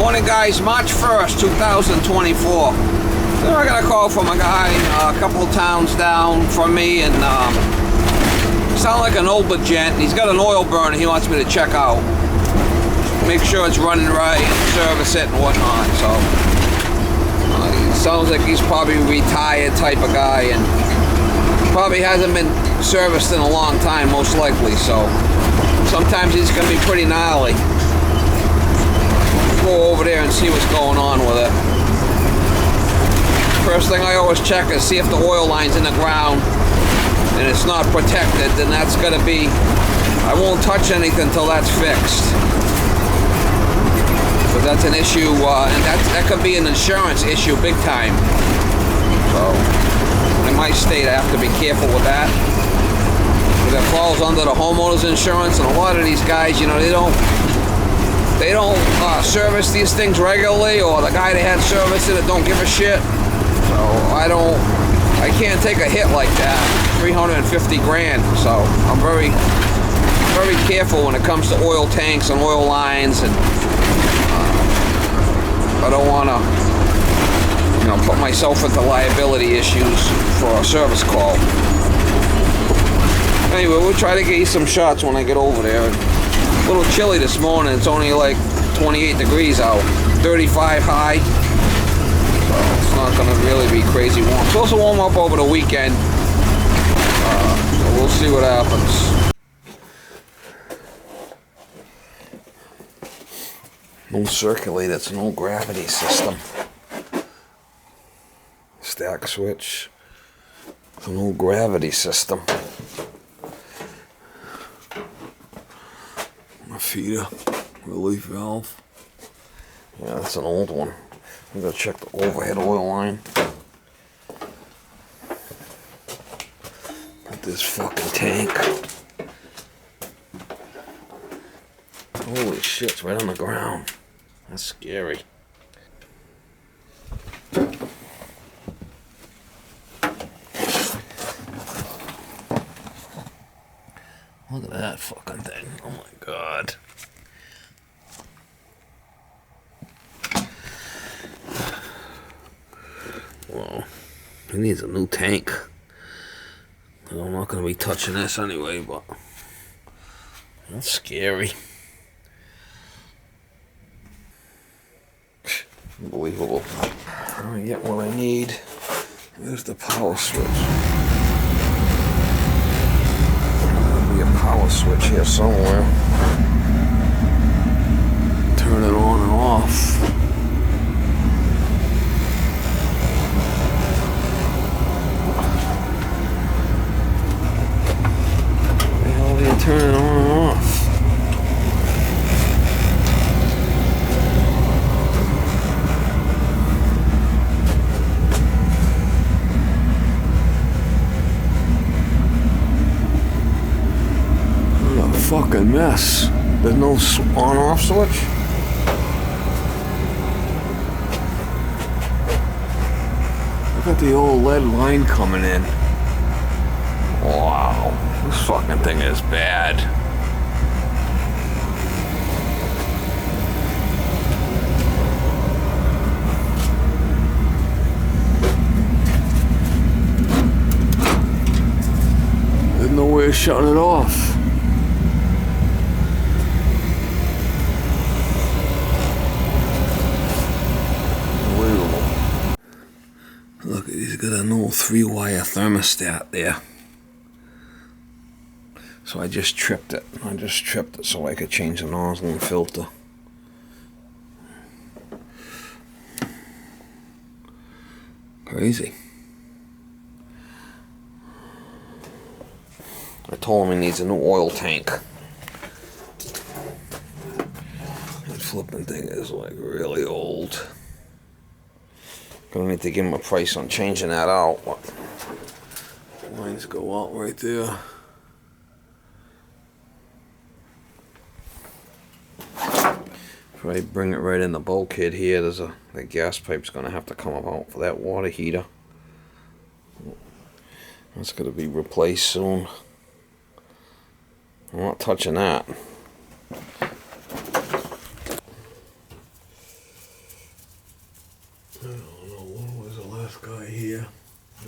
Morning guys, March 1st, 2024. Then I got a call from a guy a couple of towns down from me, and sound like an older gent. He's got an oil burner he wants me to check out. Make sure it's running right and service it and whatnot. So it sounds like he's probably a retired type of guy and probably hasn't been serviced in a long time, most likely. So sometimes he's going to be pretty gnarly. Go over there and see what's going on with it. First thing I always check is see if the oil line's in the ground and it's not protected. Then that's going to be, I won't touch anything until that's fixed. But that's an issue, and that could be an insurance issue big time. So in my state I have to be careful with that. But it falls under the homeowner's insurance, and a lot of these guys, you know, they don't service these things regularly, or the guy that had serviced it don't give a shit. So I can't take a hit like that, 350 grand. So I'm very, very careful when it comes to oil tanks and oil lines, and I don't want to, you know, put myself into liability issues for a service call. Anyway, we'll try to get you some shots when I get over there. A little chilly this morning. It's only like 28 degrees out, 35 high. So it's not going to really be crazy warm. It's supposed to warm up over the weekend. So we'll see what happens. No circulator, it's an old gravity system. Stack switch. It's an old gravity system. Feeder, relief valve. Yeah, that's an old one. I'm gonna check the overhead oil line. At this fucking tank. Holy shit, it's right on the ground. That's scary. Look at that fucking thing. Oh my god. Well, it needs a new tank. I'm not going to be touching this anyway, but that's scary. Unbelievable. I get what I need. There's the power switch. Power switch here somewhere. Turn it on and off. Where the hell do you turn it on and off? Fucking mess. There's no on-off switch. Look at the old lead line coming in. Wow, this fucking thing is bad. There's no way of shutting it off. Look, he's got an old 3-wire thermostat there. So I just tripped it. So I could change the nozzle and filter. Crazy. I told him he needs a new oil tank. That flipping thing is like really old. Gonna need to give him a price on changing that out. Lines go out right there. If I bring it right in the bulkhead here, the gas pipe's gonna have to come out for that water heater. That's gonna be replaced soon. I'm not touching that.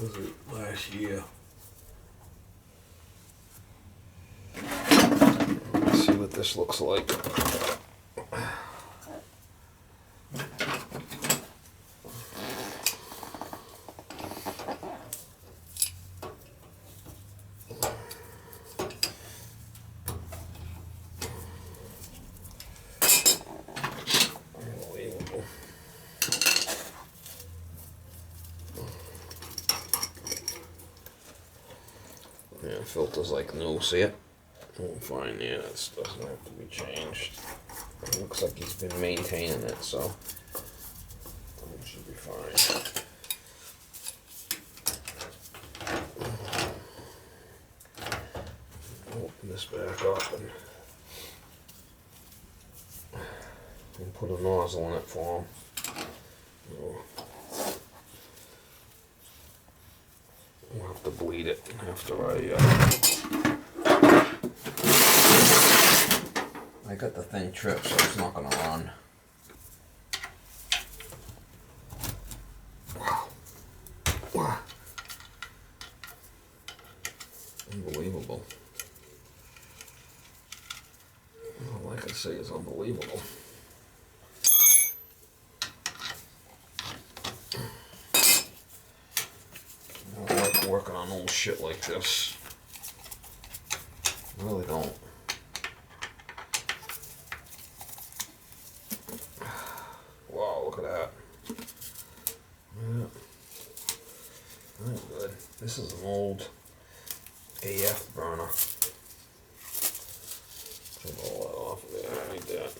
Was it last year? Let's see what this looks like. Yeah, filter's like new, see it? Oh, fine, yeah, that doesn't have to be changed. It looks like he's been maintaining it, so it should be fine. Open this back up and put a nozzle in it for him. We'll have to bleed it after I got the thing tripped, so it's not gonna run. Wow. Wow. Unbelievable. All I can say is unbelievable. I don't like working on old shit like this. I really don't. Wow, look at that. Yeah. That's good. This is an old AF burner. Take all that off of there. I need that.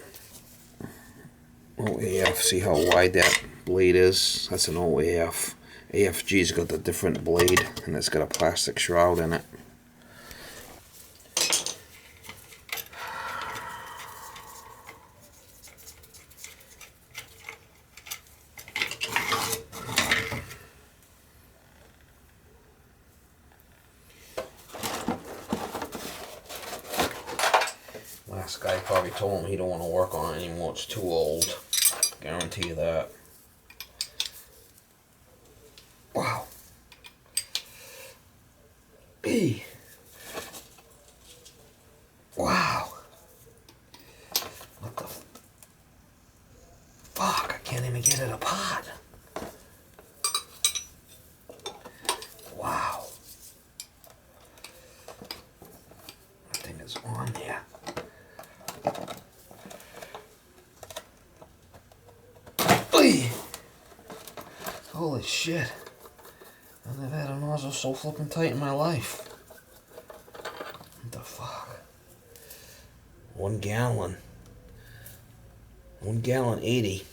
Oh, AF. See how wide that blade is? That's an old AF. AFG's got a different blade, and it's got a plastic shroud in it. Last guy probably told him he don't want to work on it anymore. It's too old. Guarantee you that. Wow. Hey. Wow. What the fuck? I can't even get it apart. Wow. That thing is on there. Holy shit. I've never had a nozzle so flippin' tight in my life. What the fuck? 1 gallon. 1 gallon 80.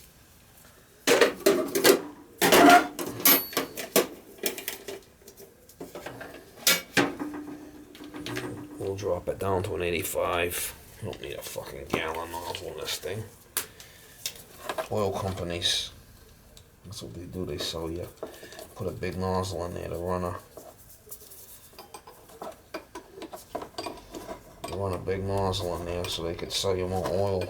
We'll drop it down to an 85. You don't need a fucking gallon nozzle in this thing. Oil companies, that's what they do. They sell you, put a big nozzle in there to run a big nozzle in there so they could sell you more oil.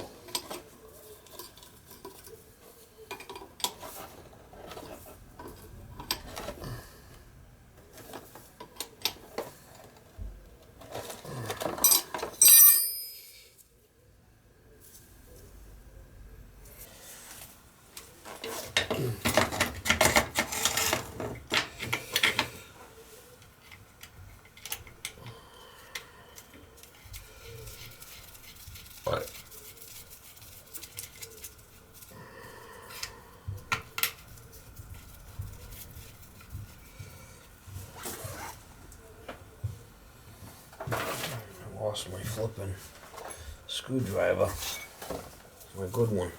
But I lost my flipping screwdriver. It's my good one.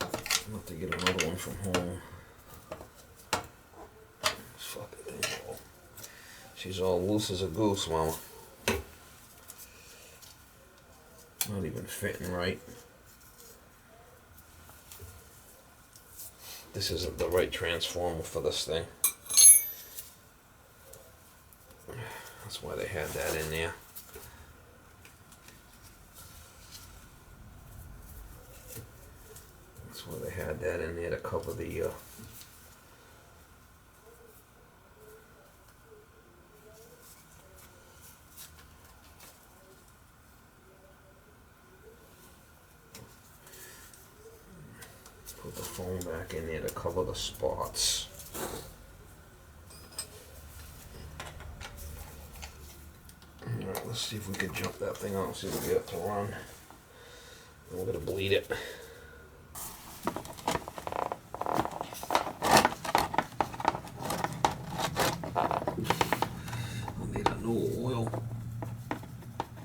I'll have to get another one from home. This fucking thing, oh. She's all loose as a goose, mama. Not even fitting right. This isn't the right transformer for this thing. That's why they had that in there. That's why they had that in there to cover the back in there to cover the spots. Alright, let's see if we can jump that thing out and see if we get it to run. We're gonna bleed it.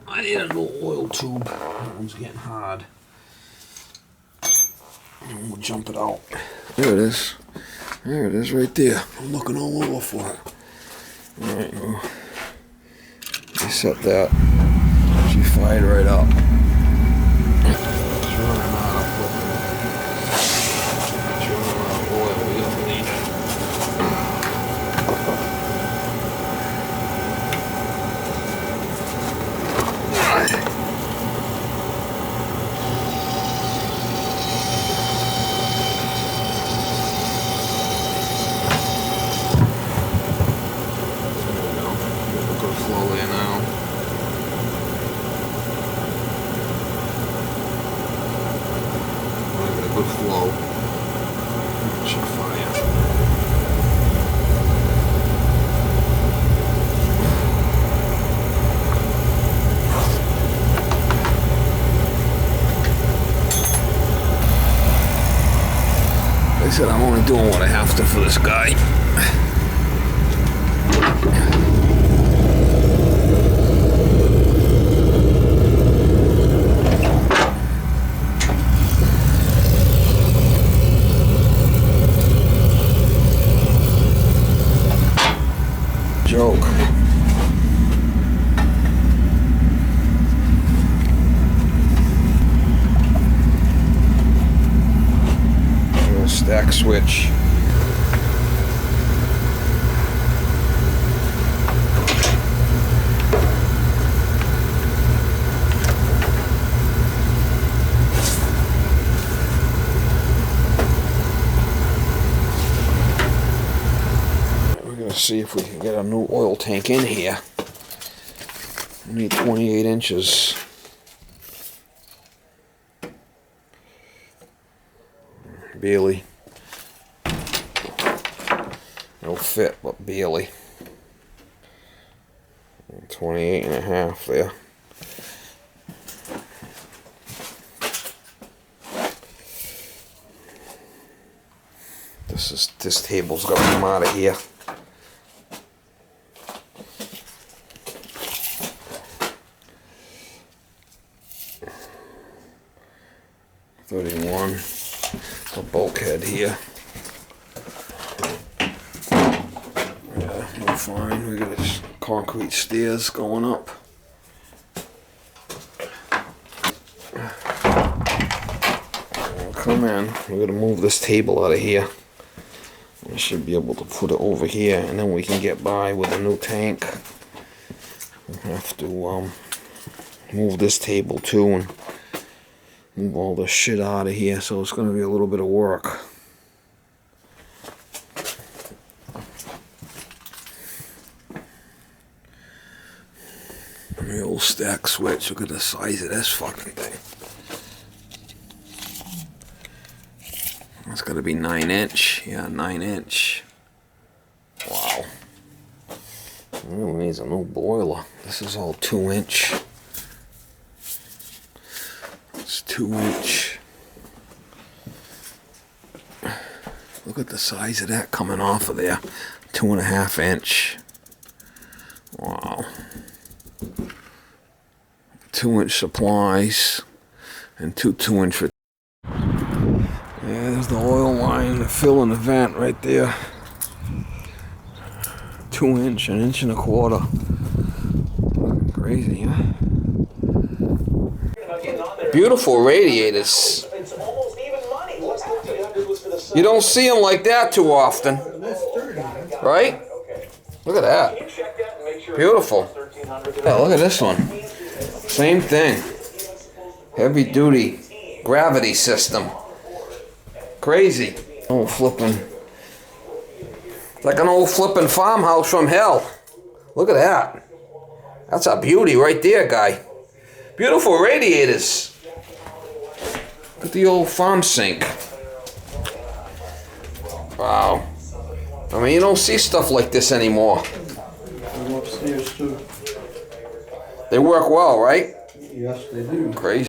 I need a new oil tube. That one's getting hard. And we'll jump it out. There it is. There it is right there. I'm looking all over for it. Alright, well, reset that. She fired right up. It's running out of oil. We don't need it. Good flow. Should fire. They said I'm only doing what I have to for this guy. Joke. Little stack switch. See if we can get a new oil tank in here. We need 28 inches. Barely. No fit, but barely. 28 and a half there. This table's got to come out of here. The bulkhead here. Yeah, no fine. We got this concrete stairs going up. We'll come in. We're gonna move this table out of here. We should be able to put it over here, and then we can get by with a new tank. We'll have to move this table too and move all this shit out of here, so it's going to be a little bit of work. And the old stack switch, look at the size of this fucking thing. That's got to be 9-inch. Yeah, 9-inch. Wow. It really needs a new boiler. This is all 2-inch. It's 2-inch. Look at the size of that coming off of there. 2.5-inch. Wow. 2-inch supplies and two 2-inch. Yeah, there's the oil line, the fill in the vent right there. 2-inch, 1.25 inches. Crazy, huh? Beautiful radiators. You don't see them like that too often, right? Look at that. Beautiful. Yeah, look at this one. Same thing. Heavy duty gravity system. Crazy. Old flipping. It's like an old flipping farmhouse from hell. Look at that. That's a beauty right there, guy. Beautiful radiators. Look at the old farm sink. Wow. I mean, you don't see stuff like this anymore. I'm upstairs too. They work well, right? Yes, they do. Crazy.